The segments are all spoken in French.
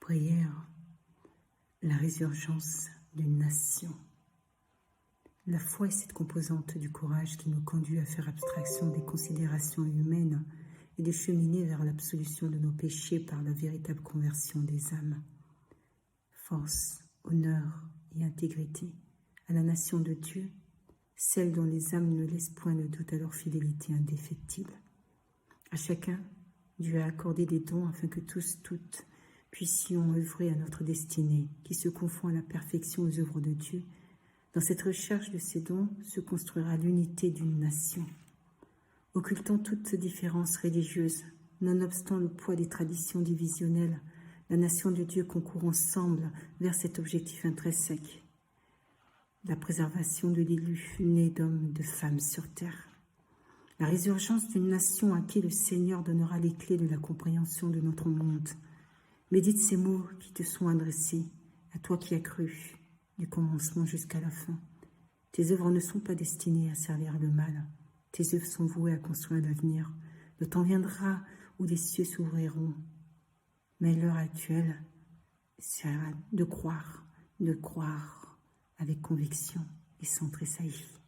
Prière, la résurgence d'une nation. La foi est cette composante du courage qui nous conduit à faire abstraction des considérations humaines et de cheminer vers l'absolution de nos péchés par la véritable conversion des âmes. Force, honneur et intégrité à la nation de Dieu, celle dont les âmes ne laissent point de doute à leur fidélité indéfectible. À chacun, Dieu a accordé des dons afin que tous, toutes, puissions œuvrer à notre destinée, qui se confond à la perfection aux œuvres de Dieu. Dans cette recherche de ces dons se construira l'unité d'une nation. Occultant toute différence religieuse, nonobstant le poids des traditions divisionnelles, la nation de Dieu concourt ensemble vers cet objectif intrinsèque, la préservation de l'élu né d'hommes et de femmes sur terre. La résurgence d'une nation à qui le Seigneur donnera les clés de la compréhension de notre monde. Médite ces mots qui te sont adressés, à toi qui as cru, du commencement jusqu'à la fin. Tes œuvres ne sont pas destinées à servir le mal. Tes œuvres sont vouées à construire l'avenir. Le temps viendra où les cieux s'ouvriront. Mais l'heure actuelle sera de croire avec conviction et sans tressaillir.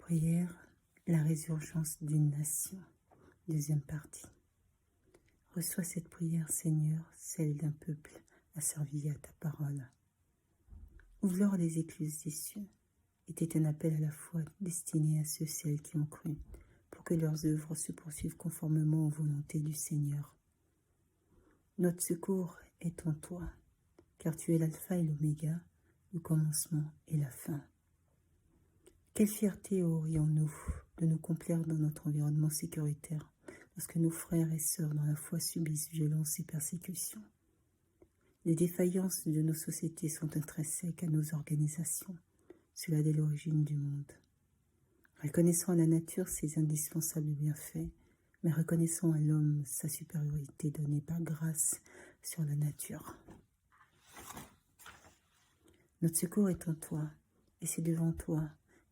Prière, la résurgence d'une nation. Deuxième partie. Reçois cette prière, Seigneur, celle d'un peuple asservi à ta parole. Ouvre-leur les écluses des cieux, était un appel à la foi destiné à ceux et celles qui ont cru, pour que leurs œuvres se poursuivent conformément aux volontés du Seigneur. Notre secours est en toi, car tu es l'alpha et l'oméga, le commencement et la fin. Quelle fierté aurions-nous de nous complaire dans notre environnement sécuritaire, lorsque nos frères et sœurs dans la foi subissent violence et persécutions. Les défaillances de nos sociétés sont intrinsèques à nos organisations, cela dès l'origine du monde. Reconnaissons à la nature ses indispensables bienfaits, mais reconnaissons à l'homme sa supériorité donnée par grâce sur la nature. Notre secours est en toi, et c'est devant toi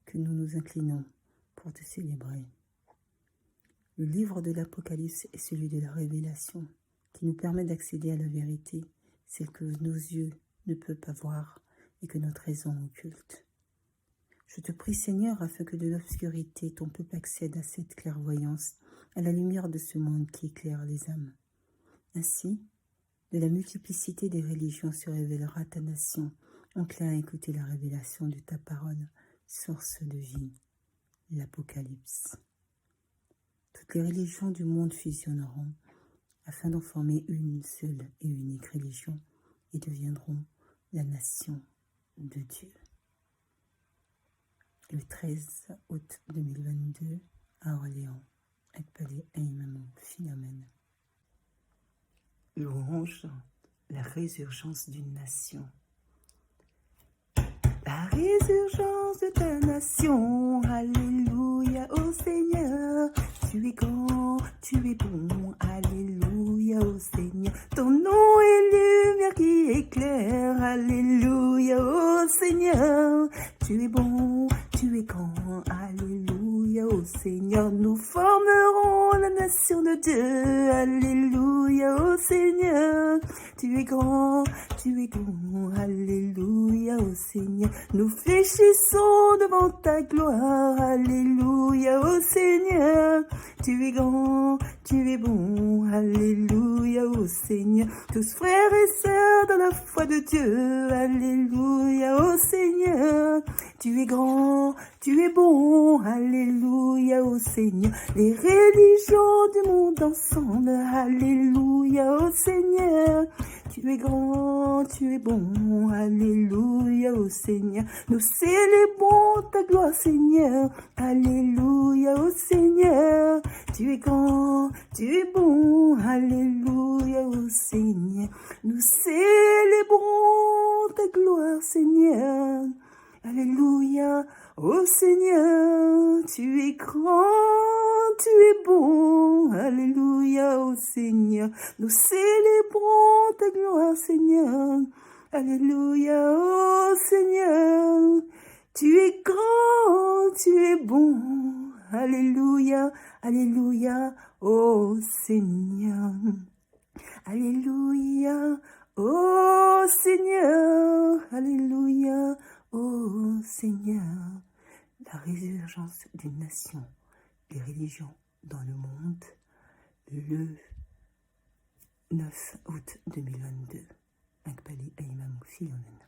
que nous nous inclinons pour te célébrer. Le livre de l'Apocalypse est celui de la révélation, qui nous permet d'accéder à la vérité, celle que nos yeux ne peuvent pas voir et que notre raison occulte. Je te prie, Seigneur, afin que de l'obscurité, ton peuple accède à cette clairvoyance, à la lumière de ce monde qui éclaire les âmes. Ainsi, de la multiplicité des religions se révélera ta nation, enclin à écouter la révélation de ta parole, source de vie, l'Apocalypse. Toutes les religions du monde fusionneront, afin d'en former une seule et unique religion, et deviendront la nation de Dieu. Le 13 août 2022, à Orléans, Ekpale Aimamou Philomène. Louange, la résurgence d'une nation. La résurgence de ta nation, alléluia, ô Seigneur, tu es grand, tu es bon, alléluia, ô Seigneur, ton nom est lumière qui éclaire, alléluia, ô Seigneur, tu es bon, tu es grand, alléluia, ô Seigneur, nous formerons la nation de Dieu, alléluia, ô Seigneur, tu es grand, tu es bon, alléluia, ô Seigneur, nous fléchissons devant ta gloire, alléluia, ô Seigneur, tu es grand, tu es bon, alléluia, ô Seigneur, tous frères et sœurs dans la foi de Dieu, alléluia, ô Seigneur, tu es grand, tu es bon, alléluia, ô Seigneur, les religions du monde ensemble, alléluia, ô Seigneur, tu es grand, tu es bon, alléluia, ô Seigneur, nous célébrons ta gloire, Seigneur, alléluia, ô Seigneur, tu es grand, tu es bon, alléluia, ô Seigneur, nous célébrons ta gloire, Seigneur, alléluia, ô Seigneur, tu es grand, tu es bon, alléluia, ô Seigneur, nous célébrons ta gloire, Seigneur, alléluia, ô Seigneur, tu es grand, tu es bon, alléluia, alléluia, ô Seigneur, alléluia, ô Seigneur, alléluia, ô Seigneur, la résurgence d'une nation, des religions dans le monde, le 9 août 2022. Ekpale Aimamou Philomène.